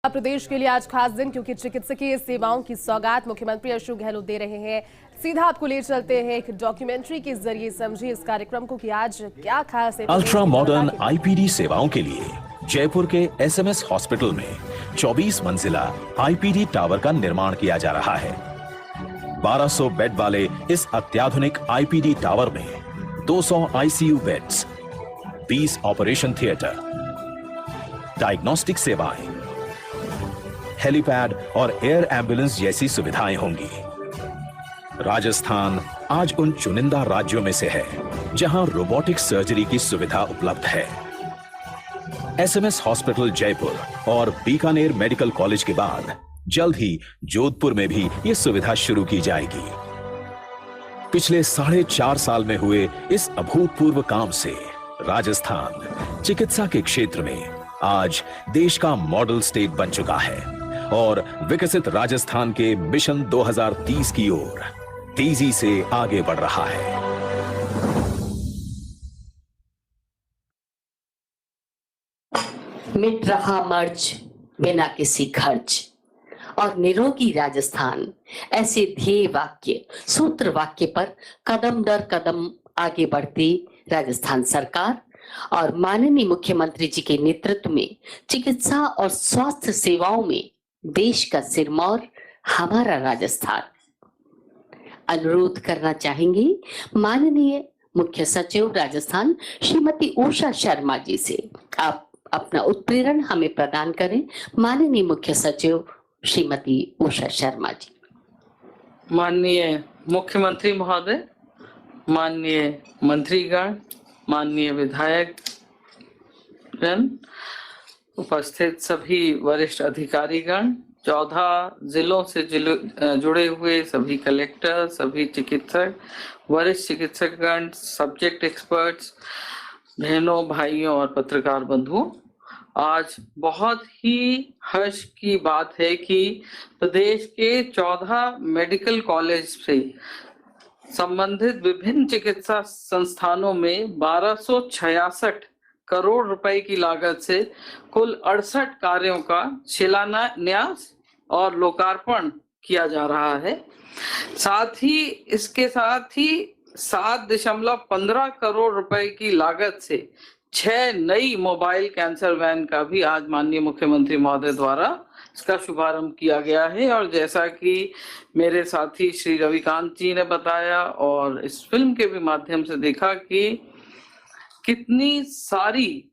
प्रदेश के लिए आज खास दिन, क्योंकि चिकित्सकीय सेवाओं की सौगात मुख्यमंत्री अशोक गहलोत दे रहे हैं। सीधा आपको ले चलते हैं एक डॉक्यूमेंट्री के जरिए, समझिए इस कार्यक्रम को कि आज क्या खास है। अल्ट्रा मॉडर्न आईपीडी सेवाओं के लिए जयपुर के एसएमएस हॉस्पिटल में 24 मंजिला आईपीडी टावर का निर्माण किया जा रहा है। 1200 बेड वाले इस अत्याधुनिक आईपीडी टावर में 200 ICU beds, 20 operation theatre, diagnostic सेवाएं, हेलीपैड और एयर एम्बुलेंस जैसी सुविधाएं होंगी। राजस्थान आज उन चुनिंदा राज्यों में से है जहां रोबोटिक सर्जरी की सुविधा उपलब्ध है। एसएमएस हॉस्पिटल जयपुर और बीकानेर मेडिकल कॉलेज के बाद जल्द ही जोधपुर में भी यह सुविधा शुरू की जाएगी। पिछले 4.5 साल में हुए इस अभूतपूर्व काम से राजस्थान चिकित्सा के क्षेत्र में आज देश का मॉडल स्टेट बन चुका है और विकसित राजस्थान के मिशन 2030 की ओर तेजी से आगे बढ़ रहा है। मिट रहा मर्ज बिना किसी खर्च और निरोगी राजस्थान, ऐसे ध्येय वाक्य, सूत्र वाक्य पर कदम दर कदम आगे बढ़ती राजस्थान सरकार और माननीय मुख्यमंत्री जी के नेतृत्व में चिकित्सा और स्वास्थ्य सेवाओं में देश का सिरमौर हमारा राजस्थान। अनुरोध करना चाहेंगे माननीय मुख्य सचिव राजस्थान श्रीमती उषा शर्मा जी से, आप अपना उत्प्रेरण हमें प्रदान करें। माननीय मुख्य सचिव श्रीमती उषा शर्मा जी। माननीय मुख्यमंत्री महोदय, माननीय मंत्रीगण, माननीय विधायक जन, उपस्थित सभी वरिष्ठ अधिकारीगण, 14 जिलों से जुड़े हुए सभी कलेक्टर, सभी चिकित्सक, वरिष्ठ चिकित्सकगण, सब्जेक्ट एक्सपर्ट्स, बहनों, भाइयों और पत्रकार बंधुओं, आज बहुत ही हर्ष की बात है कि प्रदेश के 14 मेडिकल कॉलेज से संबंधित विभिन्न चिकित्सा संस्थानों में 1266 करोड़ रुपए की लागत से कुल 68 कार्यों का शिलान्यास और लोकार्पण किया जा रहा है। साथ ही इसके साथ ही 7.15 करोड़ रुपए की लागत से 6 नई मोबाइल कैंसर वैन का भी आज माननीय मुख्यमंत्री महोदय द्वारा इसका शुभारंभ किया गया है। और जैसा कि मेरे साथी श्री रविकांत जी ने बताया और इस फिल्म के भी माध्यम से देखा कि कितनी सारी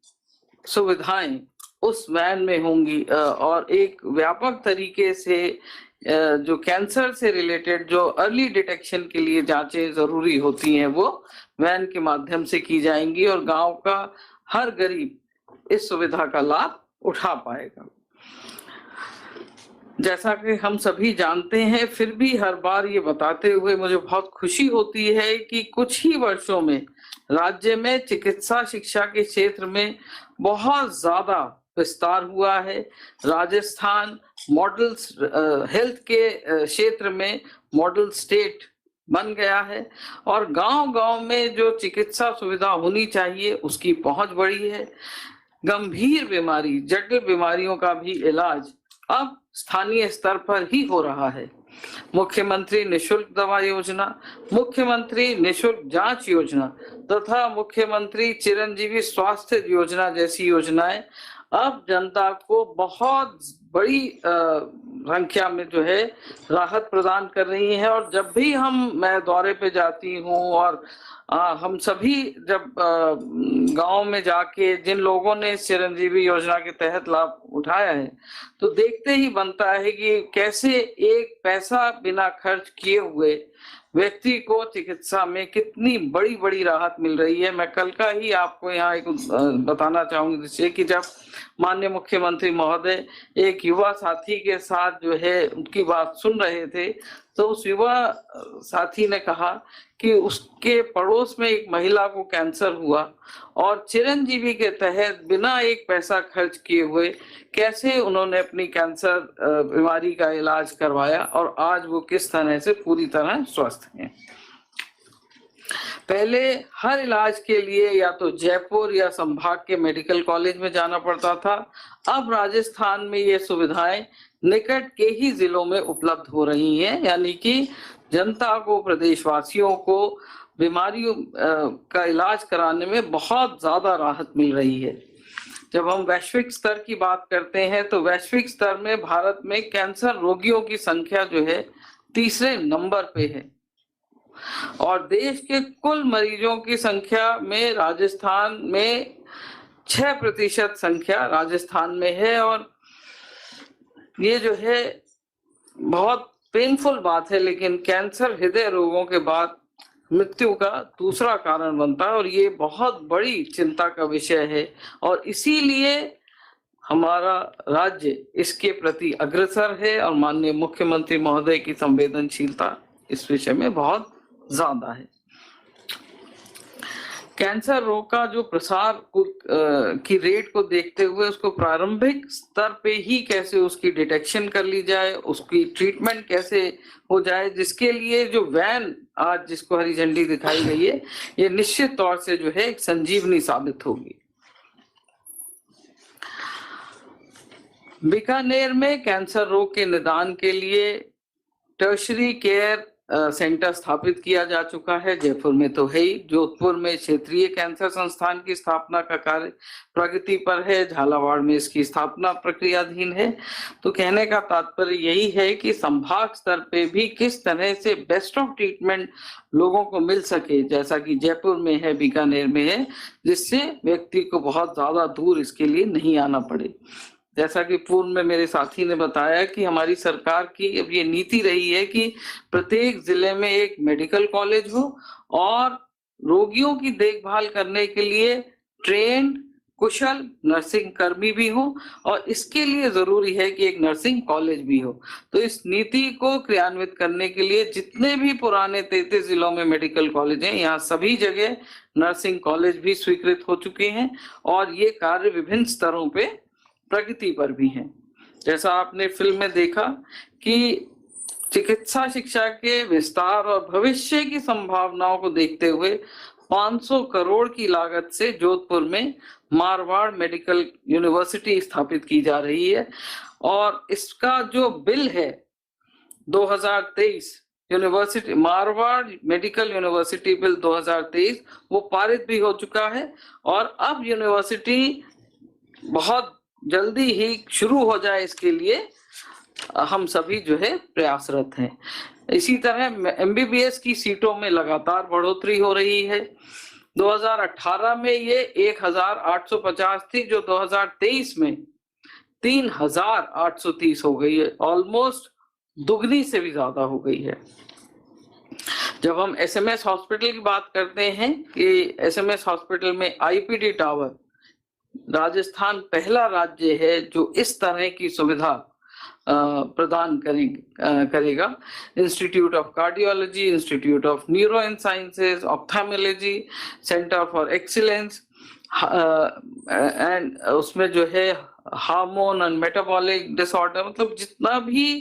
सुविधाएं उस वैन में होंगी और एक व्यापक तरीके से जो कैंसर से रिलेटेड जो अर्ली डिटेक्शन के लिए जांचें जरूरी होती हैं वो वैन के माध्यम से की जाएंगी और गांव का हर गरीब इस सुविधा का लाभ उठा पाएगा। जैसा कि हम सभी जानते हैं, फिर भी हर बार ये बताते हुए मुझे बहुत खुशी होती है कि कुछ ही वर्षों में राज्य में चिकित्सा शिक्षा के क्षेत्र में बहुत ज्यादा विस्तार हुआ है। राजस्थान मॉडल हेल्थ के क्षेत्र में मॉडल स्टेट बन गया है और गांव-गांव में जो चिकित्सा सुविधा होनी चाहिए उसकी पहुंच बढ़ी है। गंभीर बीमारी, जटिल बीमारियों का भी इलाज अब स्थानीय स्तर पर ही हो रहा है। मुख्यमंत्री निशुल्क दवा योजना, मुख्यमंत्री निशुल्क जांच योजना तथा मुख्यमंत्री चिरंजीवी स्वास्थ्य योजना जैसी योजनाएं अब जनता को बहुत बड़ी संख्या में जो है राहत प्रदान कर रही है। और जब भी मैं दौरे पे जाती हूँ और हम सभी जब गांव में जाके जिन लोगों ने इस चिरंजीवी योजना के तहत लाभ उठाया है तो देखते ही बनता है कि कैसे एक पैसा बिना खर्च किए हुए व्यक्ति को चिकित्सा में कितनी बड़ी बड़ी राहत मिल रही है। मैं कल का ही आपको यहाँ एक बताना चाहूंगी जिससे कि जब माननीय मुख्यमंत्री महोदय एक युवा साथी के साथ जो है उनकी बात सुन रहे थे तो उस युवा साथी ने कहा कि उसके पड़ोस में एक महिला को कैंसर हुआ और चिरंजीवी के तहत बिना एक पैसा खर्च किए हुए कैसे उन्होंने अपनी कैंसर बीमारी का इलाज करवाया और आज वो किस तरह से पूरी तरह स्वस्थ हैं। पहले हर इलाज के लिए या तो जयपुर या संभाग के मेडिकल कॉलेज में जाना पड़ता था। अब राजस्थान में ये सुविधाएं निकट के ही जिलों में उपलब्ध हो रही हैं, यानी कि जनता को, प्रदेशवासियों को बीमारियों का इलाज कराने में बहुत ज्यादा राहत मिल रही है। जब हम वैश्विक स्तर की बात करते हैं तो वैश्विक स्तर में भारत में कैंसर रोगियों की संख्या जो है तीसरे नंबर पे है और देश के कुल मरीजों की संख्या में राजस्थान में 6% संख्या राजस्थान में है। और ये जो है बहुत पेनफुल बात है, लेकिन कैंसर हृदय रोगों के बाद मृत्यु का दूसरा कारण बनता है और ये बहुत बड़ी चिंता का विषय है और इसीलिए हमारा राज्य इसके प्रति अग्रसर है और माननीय मुख्यमंत्री महोदय की संवेदनशीलता इस विषय में बहुत ज्यादा है। कैंसर रोग का जो प्रसार की रेट को देखते हुए उसको प्रारंभिक स्तर पे ही कैसे उसकी डिटेक्शन कर ली जाए, उसकी ट्रीटमेंट कैसे हो जाए, जिसके लिए जो वैन आज जिसको हरी झंडी दिखाई गई है ये निश्चित तौर से जो है एक संजीवनी साबित होगी। बीकानेर में कैंसर रोग के निदान के लिए टर्शरी केयर सेंटर स्थापित किया जा चुका है। जयपुर में तो है ही, जोधपुर में क्षेत्रीय कैंसर संस्थान की स्थापना का कार्य प्रगति पर है, झालावाड़ में इसकी स्थापना प्रक्रियाधीन है। तो कहने का तात्पर्य यही है कि संभाग स्तर पे भी किस तरह से बेस्ट ऑफ ट्रीटमेंट लोगों को मिल सके, जैसा कि जयपुर में है, बीकानेर में है, जिससे व्यक्ति को बहुत ज्यादा दूर इसके लिए नहीं आना पड़े। जैसा कि पूर्व में मेरे साथी ने बताया कि हमारी सरकार की अब ये नीति रही है कि प्रत्येक जिले में एक मेडिकल कॉलेज हो और रोगियों की देखभाल करने के लिए ट्रेन्ड कुशल नर्सिंग कर्मी भी हो और इसके लिए जरूरी है कि एक नर्सिंग कॉलेज भी हो। तो इस नीति को क्रियान्वित करने के लिए जितने भी पुराने 33 जिलों में मेडिकल कॉलेज हैं, यहाँ सभी जगह नर्सिंग कॉलेज भी स्वीकृत हो चुके हैं और ये कार्य विभिन्न स्तरों पे प्रगति पर भी है। जैसा आपने फिल्म में देखा कि चिकित्सा शिक्षा के विस्तार और भविष्य की संभावनाओं को देखते हुए 500 करोड़ की लागत से जोधपुर में मारवाड़ मेडिकल यूनिवर्सिटी स्थापित की जा रही है और इसका जो बिल है 2023 university Marwar medical university bill 2023 वो पारित भी हो चुका है और अब यूनिवर्सिटी बहुत जल्दी ही शुरू हो जाए इसके लिए हम सभी जो है प्रयासरत हैं। इसी तरह एमबीबीएस की सीटों में लगातार बढ़ोतरी हो रही है। 2018 में ये 1850 थी जो 2023 में 3830 हो गई है, ऑलमोस्ट दुगनी से भी ज्यादा हो गई है। जब हम एसएमएस हॉस्पिटल की बात करते हैं कि एसएमएस हॉस्पिटल में आईपीडी टावर, राजस्थान पहला राज्य है जो इस तरह की सुविधा प्रदान करेगा। Institute of cardiology, institute of neuro and sciences, ophthalmology, centre for excellence and उसमें जो है हार्मोन एंड मेटाबॉलिक डिसऑर्डर, मतलब जितना भी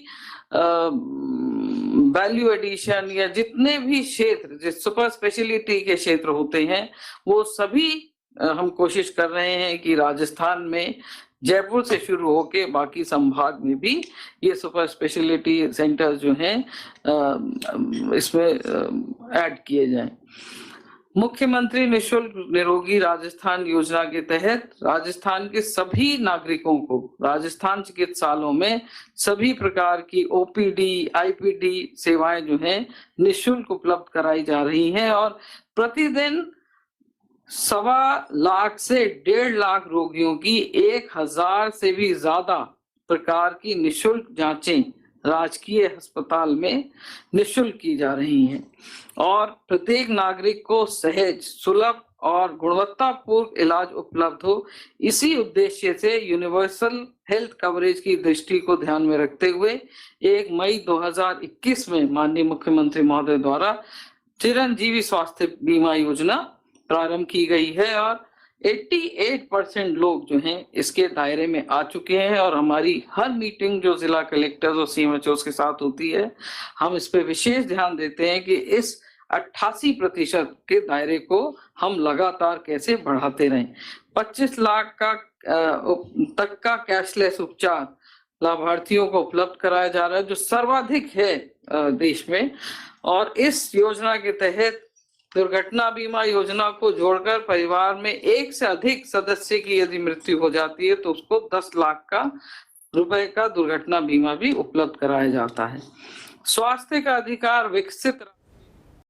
वैल्यू एडिशन या जितने भी क्षेत्र जो सुपर स्पेशलिटी के क्षेत्र होते हैं वो सभी हम कोशिश कर रहे हैं कि राजस्थान में जयपुर से शुरू होके बाकी संभाग में भी ये सुपर स्पेशलिटी सेंटर्स जो हैं इसमें ऐड किए जाएं। मुख्यमंत्री निशुल्क निरोगी राजस्थान योजना के तहत राजस्थान के सभी नागरिकों को राजस्थान चिकित्सालयों में सभी प्रकार की ओपीडी, आईपीडी सेवाएं जो हैं निशुल्क उपलब्ध कराई जा रही हैं और प्रतिदिन 1.25 लाख से 1.5 लाख रोगियों की 1000 से भी ज्यादा प्रकार की निशुल्क जांचें राजकीय अस्पताल में निशुल्क की जा रही हैं और प्रत्येक नागरिक को सहज, सुलभ और गुणवत्तापूर्ण इलाज उपलब्ध हो, इसी उद्देश्य से यूनिवर्सल हेल्थ कवरेज की दृष्टि को ध्यान में रखते हुए 1 मई 2021 में माननीय मुख्यमंत्री महोदय द्वारा चिरंजीवी स्वास्थ्य बीमा योजना प्रारंभ की गई है और 88% लोग जो हैं इसके दायरे में आ चुके हैं और हमारी हर मीटिंग जो जिला कलेक्टर्स और सीएमएचओ के साथ होती है हम इस पे विशेष ध्यान देते हैं कि इस 88% के दायरे को हम लगातार कैसे बढ़ाते रहें। 25 लाख तक का कैशलेस उपचार लाभार्थियों को उपलब्ध कराया जा रहा है, जो सर्वाधिक है देश में। और इस योजना के तहत दुर्घटना बीमा योजना को जोड़कर परिवार में एक से अधिक सदस्य की यदि मृत्यु हो जाती है तो उसको 10 लाख रुपए का दुर्घटना बीमा भी उपलब्ध कराया जाता है। स्वास्थ्य का अधिकार विकसित